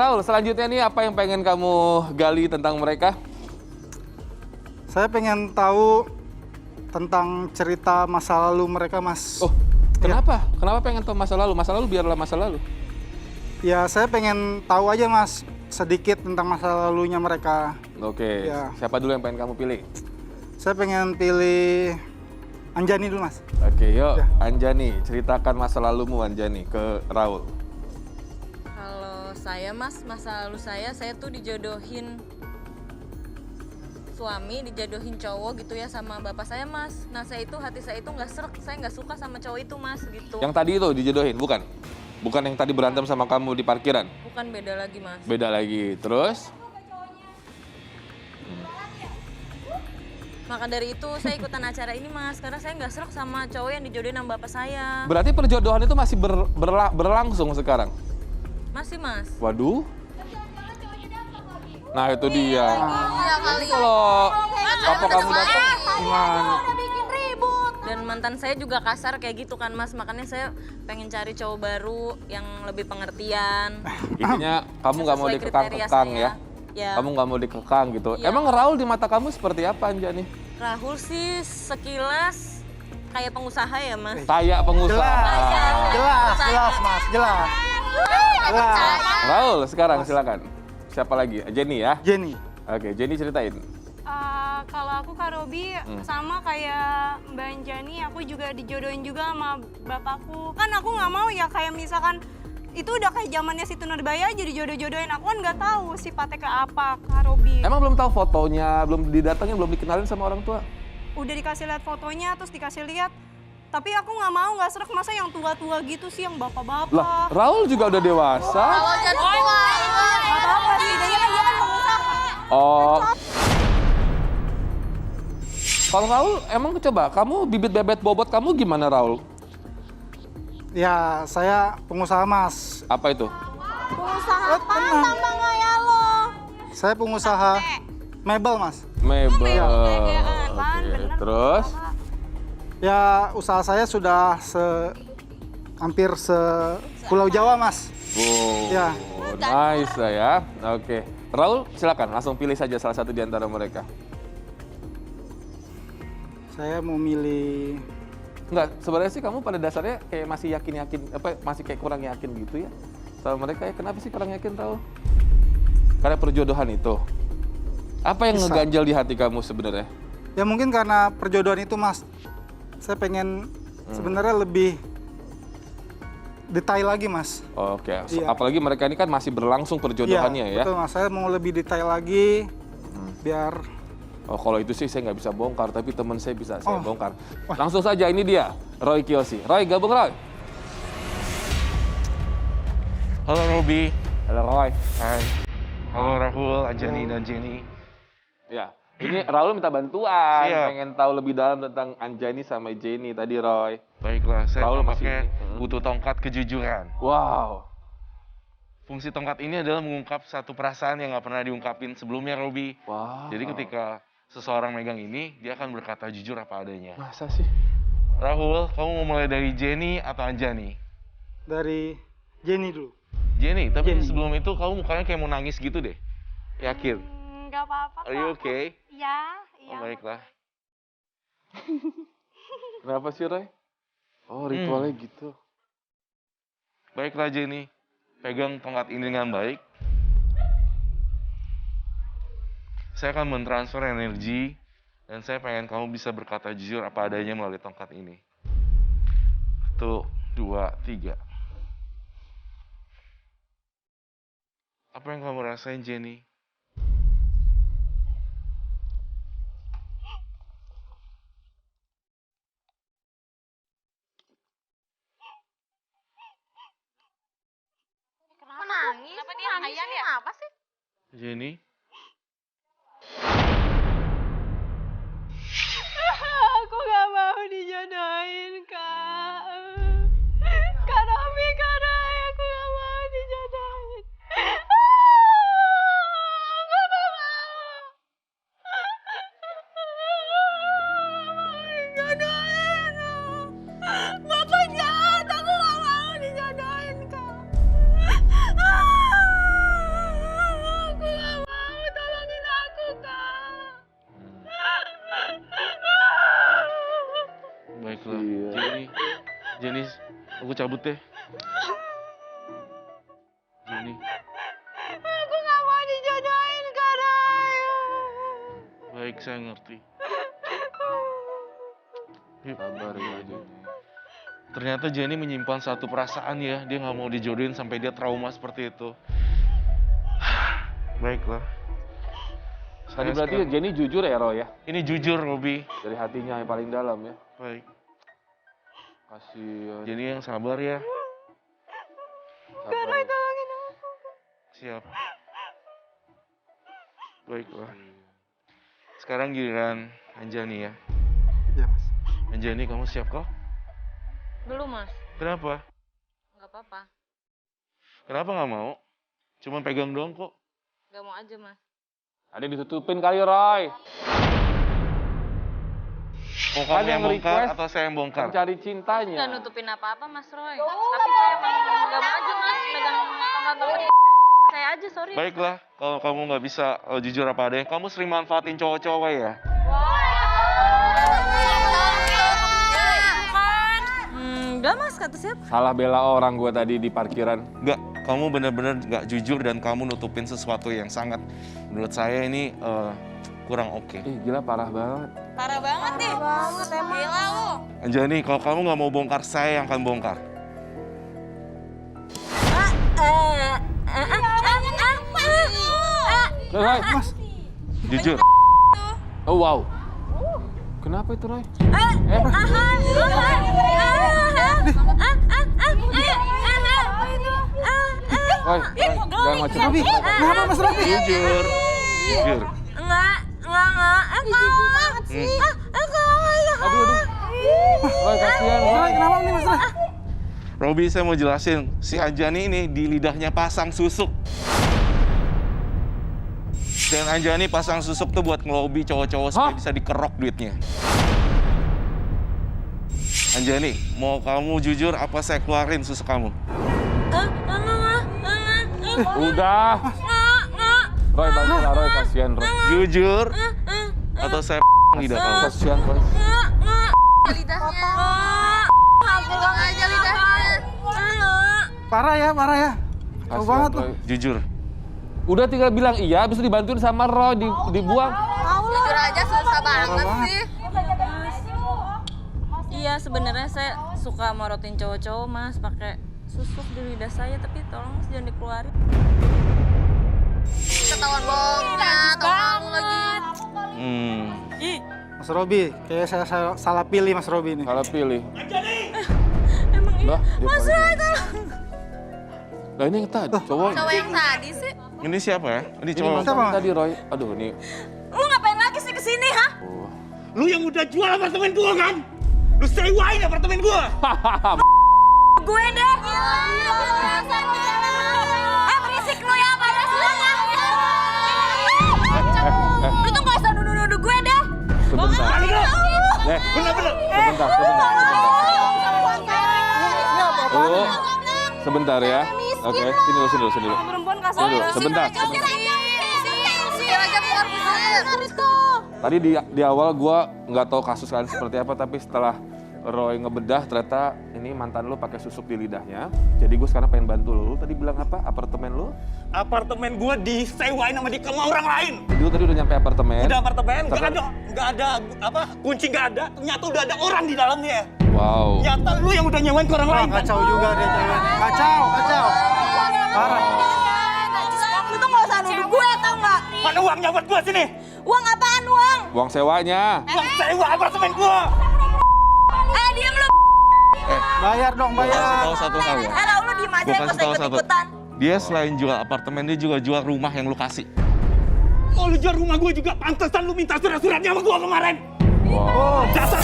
Raul, selanjutnya nih apa yang pengen kamu gali tentang mereka? Saya pengen tahu tentang cerita masa lalu mereka, Mas. Oh, kenapa? Kenapa pengen tahu masa lalu? Masa lalu biarlah masa lalu. Ya, saya pengen tahu aja, Mas, sedikit tentang masa lalunya mereka. Oke, Ya. siapa dulu yang pengen kamu pilih? Saya pengen pilih Anjani dulu, Mas. Oke, yuk Ya. Anjani, ceritakan masa lalumu Anjani ke Raul. Kalau saya mas, masa lalu saya tuh dijodohin suami, dijodohin cowok gitu ya sama bapak saya mas. Nah saya itu, hati saya itu nggak srek, saya nggak suka sama cowok itu mas gitu. Yang tadi itu dijodohin, bukan? Bukan yang tadi berantem sama kamu di parkiran? Bukan, beda lagi mas. Beda lagi, terus? Maka dari itu saya ikutan acara ini mas, karena saya nggak srek sama cowok yang dijodohin sama bapak saya. Berarti perjodohan itu masih berlangsung sekarang? Masih mas. Waduh. Nah itu dia. Iya kali. Kalau papa kamu datang, gimana? Dan mantan saya juga kasar kayak gitu kan mas, makanya saya pengen cari cowok baru yang lebih pengertian. Intinya kamu nggak mau Sesuai kriteria dikekang-kekang saya. ya? Ya. Kamu nggak mau dikekang gitu. Iya. Emang Raul di mata kamu seperti apa Anjani? Rahul sih sekilas kayak pengusaha ya mas. Kayak pengusaha. Jelas, Mas, jelas. Jelas. Raul sekarang silakan. Siapa lagi? Jenny ya? Jenny. Oke, Jenny ceritain. Kalau aku Kak Robi sama kayak Mbak Anjani, aku juga dijodohin juga sama bapakku. Kan aku nggak mau ya kayak misalkan itu udah kayak zamannya Siti Nurbaya aja dijodoh-jodohin. Aku kan nggak tahu sifatnya kayak apa Kak Robi. Emang belum tahu fotonya, belum didatengin, belum dikenalin sama orang tua? Udah dikasih lihat fotonya, terus dikasih lihat. Tapi aku nggak mau, nggak srek, masa yang tua-tua gitu sih, yang bapak-bapak. Lah, Raul juga udah dewasa. Nggak apa-apa sih, dia kan pengusaha. Oh. Kalau Raul, emang coba, kamu bibit bebet bobot kamu gimana Raul? Ya, saya pengusaha, Mas. Apa itu? Pengusaha apa sama kayak lo? Saya pengusaha mebel, Mas. Mebel. Kan, Oke, bener. terus? Ya, usaha saya sudah hampir Pulau Jawa, Mas. Wow, Ya. nice lah ya. Oke. Raul, silakan langsung pilih saja salah satu di antara mereka. Saya mau milih Enggak, sebenarnya sih kamu pada dasarnya kayak masih yakin-yakin, masih kayak kurang yakin gitu ya. Sama mereka ya, kenapa sih kurang yakin Raul? Karena perjodohan itu. Apa yang Bisa. ngeganjal di hati kamu sebenarnya? ya mungkin karena perjodohan itu, Mas. Saya pengen sebenarnya lebih detail lagi, Mas. Oke, Iya. apalagi mereka ini kan masih berlangsung perjodohannya ya. Betul, Mas. Saya mau lebih detail lagi biar Oh, kalau itu sih saya nggak bisa bongkar, tapi teman saya bisa saya Oh. bongkar. Langsung saja, ini dia, Roy Kiyoshi. Roy, gabung Roy. Halo Robi. Halo Roy. Hai. Halo Rahul, Anjani dan Jenny. Ya, ini Raul minta bantuan, Siap. pengen tahu lebih dalam tentang Anjani sama Jenny tadi Roy. Baiklah, saya Rahul tampaknya masih- butuh tongkat kejujuran. Wow. Fungsi tongkat ini adalah mengungkap satu perasaan yang nggak pernah diungkapin sebelumnya, Robi. Wow. Jadi ketika seseorang megang ini, dia akan berkata jujur apa adanya. Masa sih? Rahul, kamu mau mulai dari Jenny atau Anjani? dari Jenny dulu. Jenny, tapi Jenny. sebelum itu kamu mukanya kayak mau nangis gitu deh. Yakin? Nggak apa-apa. Are you kok. okay? Iya, iya. Oh, baiklah. Kenapa sih Roy? Oh, ritualnya gitu. Baiklah Jenny, pegang tongkat ini dengan baik. Saya akan mentransfer energi dan saya pengen kamu bisa berkata jujur apa adanya melalui tongkat ini. 1, 2, 3. Apa yang kamu rasain, Jenny? Kenapa nangis? Kenapa dia nangis? Kenapa sih? Jenny? Aku gak mau dijodohin, Kak. Kak Robi, Kak Rai, aku gak mau dijodohin. Aku gak mau. Dijodohin. Bapak jahat, aku gak mau dijodohin, Kak. Jenny, aku cabut deh. Jenny. Aku nggak mau dijodohin, Kak Roy. Baik, saya ngerti. Yuk. Sabar ya Jenny. Ternyata Jenny menyimpan satu perasaan ya. Dia nggak mau dijodohin sampai dia trauma seperti itu. Baiklah. Tadi Saya berarti sekarang- Jenny jujur ya Roy ya? Ini jujur, Robi. Dari hatinya yang paling dalam ya. Baik. Kasihan. Jenny yang sabar ya. Sabar. Siap. Baiklah. Sekarang giliran Anjani ya. Iya mas. Anjani, kamu siap kok? Belum, Mas. Kenapa? Nggak apa-apa. Kenapa nggak mau? Cuman pegang doang kok. Nggak mau aja, Mas. Ada yang ditutupin kali Roy. Mau Kan kamu yang yang bongkar request atau saya yang bongkar? Mencari Nggak cintanya. nutupin apa-apa, Mas Roy. Tapi saya emang nggak mau aja, Mas. Megang tongkat-tongkat saya aja, sorry. Baiklah, kalau kamu nggak bisa jujur apa adanya, kamu sering manfaatin cowok-cowok ya? Enggak, Mas, kata siapa? Salah bela orang gue tadi di parkiran. Nggak, kamu benar-benar nggak jujur dan kamu nutupin sesuatu yang sangat, menurut saya ini kurang oke. Ih gila parah banget. Parah banget nih. Gila lu. Anjani, kalau kamu nggak mau bongkar, saya yang akan bongkar. Roy, Mas, Jujur. oh wow. Kenapa itu Roy? Roy, jangan macam Robi, kenapa Mas Robi? Jujur. Jujur. Aduh. Roy kasihan Roy, Roy. kenapa nih Mas Roy? Robi, saya mau jelasin. Si Anjani ini di lidahnya pasang susuk. Dan Anjani pasang susuk tuh buat ngelobi cowok-cowok supaya Hah? bisa dikerok duitnya. Anjani, mau kamu jujur apa saya keluarin susuk kamu? Udah. Roy bantu lah Roy kasihan Roy. Jujur atau saya lidah kamu? Kasihan Roy. Lidahnya. Pulang aja lidahnya. Parah ya. Jauh Kasihan banget tuh. Roy. Jujur. Udah tinggal bilang iya, habis itu dibantuin sama Roy dibuang. Jujur aja susah banget sih. Iya, sebenarnya saya suka morotin cowok-cowok, Mas, pakai susuk di lidah saya, tapi tolong Mas jangan dikeluarin. Ketahuan bohongnya, tolong lagi. Mas Robi, kayak saya salah pilih Mas Robi nih. Salah pilih. Emang iya. Lah, dia Mas paling- Roy, tolong. Lah ini yang tadi cowok. Cowok yang tadi sih. Ini siapa ya? Ini Ini cowok. mantan Siapa? tadi Roy. Aduh ini. Lu ngapain lagi sih kesini, ha? Oh. Lu yang udah jual apartemen gua kan? Lu sewain apartemen gua. Gue deh. Berisik lu ya, pada semuanya. Lu tuh gak usah nuduh-nuduh gue deh. Sebentar. Balik lu. Sebentar. Tunggu. Sebentar ya. Oke, sini dulu. Perempuan kasar. Sini dulu, sebentar. Tadi di awal gua nggak tahu kasus kalian seperti apa, tapi setelah Roy ngebedah ternyata ini mantan lu pakai susuk di lidahnya. Jadi gue sekarang pengen bantu lu. Lu tadi bilang apa? Apartemen lu? Apartemen gua disewain sama orang lain. Jadi lu tadi udah nyampe apartemen. Udah apartemen, Tapi- nggak ada apa kunci nggak ada. Ternyata udah ada orang di dalamnya. Wow. Nyata lu yang udah nyewain ke orang Wah, lain. Kan? kacau juga deh ceweknya. Kacau. Parah. Lu tuh gak usah nuduh gue, tau gak? Mana uangnya buat gua sini? Uang apaan uang? Uang sewanya. Uang sewa apartemen gua. Diem lu. Bayar dong, Gua kasih bayar. tahu satu hal ya. Lu diem aja, Gua gak kasih usah tahu satu. ikut-ikutan. Dia selain jual apartemen, dia juga jual rumah yang lu kasih. Oh, lu jual rumah gua juga pantesan lu minta surat-suratnya sama gua kemarin. Wow. Dasar.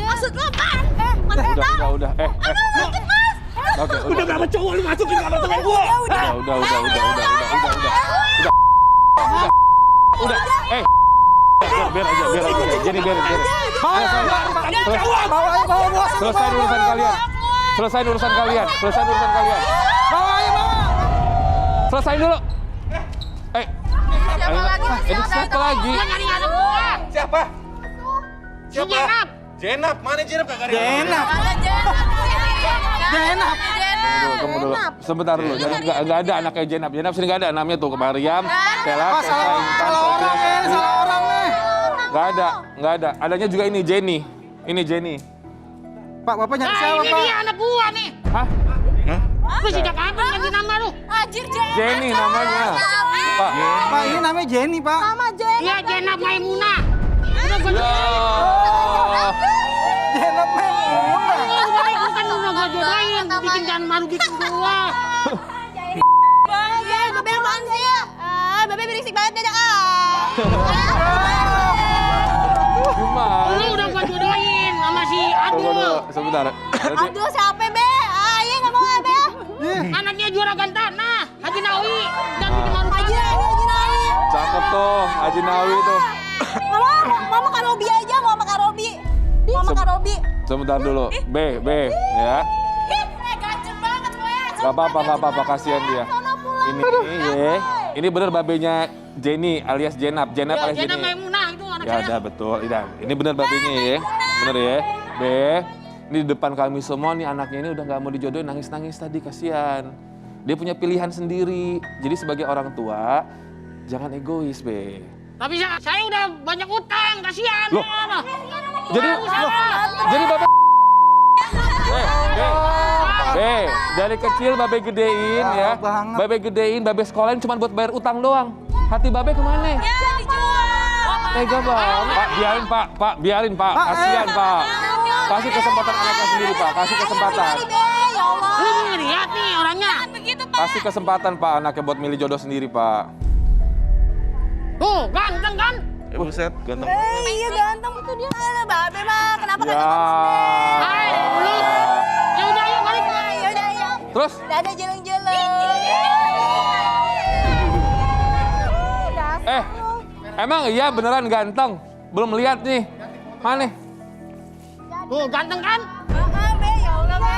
Maksud lu apaan? Udah. Oke, Udah berapa cowok lu masukin ke apartemen gua? Hah? Udah. Biar aja. Jadi biarin. Selesai urusan kalian. Selesai urusan kalian. Selesai dulu. Siapa lagi? Ini siapa lagi? Siapa? Jenap, mana Jenap kagak ada? Jenap. Jenap. Tunggu dulu. Sebentar dulu. Nggak ada anaknya Jenap. Jenap sini nggak ada. Namanya tuh Mariam, Stella, Ah, Tessa, Intan, salah orang Sofia. nih, salah orang nih. Nggak ada. Adanya juga ini Jenny. Ini Jenny. Pak, Bapak nyari siapa, Pak? anak gua nih. Hah? Lu sejak kapan ganti nama lu? Anjir, Jenny namanya. Pak. Pak, ini namanya Jenny, Pak. Iya, Jenab Maimunah. Ya. Jenap Maimunah. Bukan udah gua jodohin, bikin jangan malu bikin gua. Bebe apaan sih? Bebe berisik banget beda. Gimana? Lu udah gua jodohin sama si Tunggu dulu. Adul. Sebentar. Aduh, siapa Be? Iya nggak mau Be. Anaknya juara Gantana, Haji Nawi. Dan bikin malu Haji Nawi. Cakep tuh, Haji Nawi tuh. Mama Kak Robi aja, Mama Kak Robi. Mama Kak Robi. Sebentar dulu. B, ya. Ganjen banget gue. Gak apa-apa, kasihan dia. Ini bener babenya Jenny alias Jenap. Jenap Ya, alias Jenab Jenny. Maimunah itu anak Ya saya. udah betul. Ini bener babenya ya. Bener ya. B, ini di depan kami semua nih anaknya ini udah nggak mau dijodohin, nangis-nangis tadi, kasihan. Dia punya pilihan sendiri. Jadi sebagai orang tua, jangan egois, B. Tapi saya udah banyak utang, kasihan. Loh. Ya. Jadi babe dari kecil babe gedein ya. banget. Babe gedein, babe sekolahin cuma buat bayar utang doang. Hati babe kemana? Tega banget. Pak, biarin Pak. Kasihan Pak. Kasih kesempatan anaknya sendiri Pak, kasih kesempatan. Lu ngeliat nih orangnya. Kasih kesempatan Pak anaknya buat milih jodoh sendiri Pak. Tuh, ganteng kan? Ya buset, ganteng. Iya ganteng itu dia. Babe mah kenapa Ya. Hai, lu. Ya udah yuk balik. Ya udah ya. Terus? Dadah jeleng-jeleng. Emang iya beneran ganteng? Belum lihat nih. Mana? Tuh, ganteng kan? Be, ya Allah Be.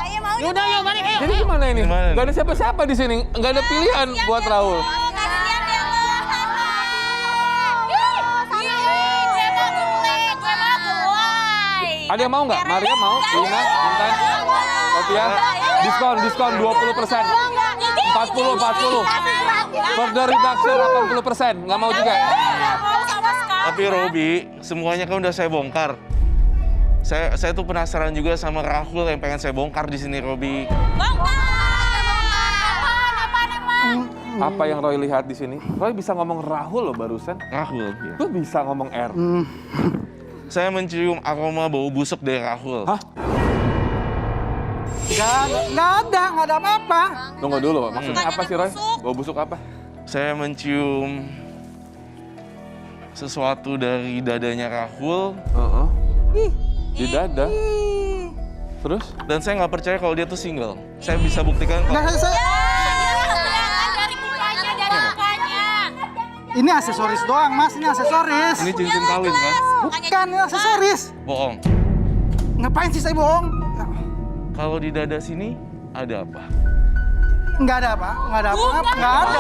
Ayo mau. Ya udah yuk balik ayo. Jadi gimana ini? Gimana nih? Gak ada siapa-siapa di sini. Gak ada pilihan buat Raul. Kasihan ya lo. Ada yang mau nggak? Maria mau? Lina? Intan? Sofia? Diskon 20%. 40. Further reduction 80%. Nggak mau juga? Tapi Robi, semuanya kan udah saya bongkar. Saya tuh penasaran juga sama Rahul yang pengen saya bongkar di sini, Robi. Apa yang Roy lihat di sini? Roy bisa ngomong Rahul loh barusan. Rahul, ya. Lu bisa ngomong R. Saya mencium aroma bau busuk dari Rahul. Hah? Nggak ada apa-apa. Tunggu dulu, maksudnya apa sih Roy? Bau busuk apa? Saya mencium sesuatu dari dadanya Rahul. Di dada. Terus? Dan saya nggak percaya kalau dia tuh single. Saya bisa buktikan kalau... Nggak, ini aksesoris doang, Mas. Ini aksesoris. Ini cincin kawin kan? Bukan, ini aksesoris. Bohong. Ngapain sih saya bohong? Kalau di dada sini ada apa? Nggak ada apa? Nggak ada apa? Nggak ada.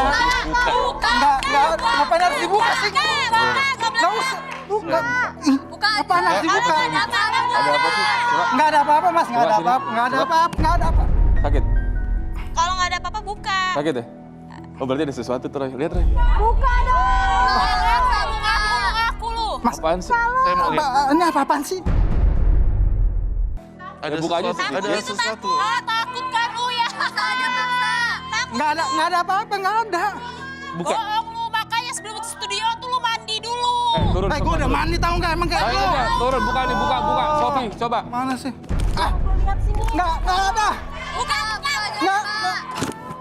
Nggak. Ngapain harus dibuka sih? Nggak usah. Nggak. Apaan harus dibuka? Ada apa sih? Coba. Nggak ada apa-apa, Mas. Nggak ada Coba sini. apa-apa. Nggak ada Coba. apa-apa. Nggak ada apa. Sakit? Kalau nggak ada apa-apa buka. Sakit ya? Oh berarti ada sesuatu tuh Roy. Lihat Roy. Buka dong. Ngaku lu. Mas, Apaan sih? Saya mau lihat. ini apa-apaan sih? Ada buka aja sesuatu. sedikit. Ada sesuatu. Takut kan lu ya? Nggak ada apa-apa. Nggak ada. Buka. Bohong lu, makanya sebelum ke studio tuh lu mandi dulu. Turun. Gue udah mandi tahu nggak emang kayak Ayo lo? udah, turun. Buka nih, buka. Sofi, coba. Mana sih? Nggak ada. Buka. Nggak.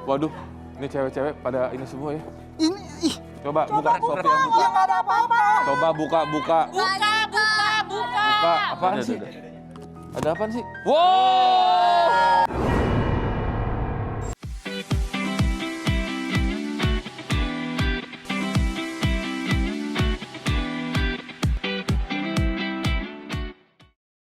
Waduh, ini cewek-cewek pada ini semua ya. Ini, ih. Coba buka, Sofi yang buka. Ya nggak ada apa-apa. Coba buka. Buka. Buka. Apaan Ada, sih? ada. Ada apaan sih? Wow!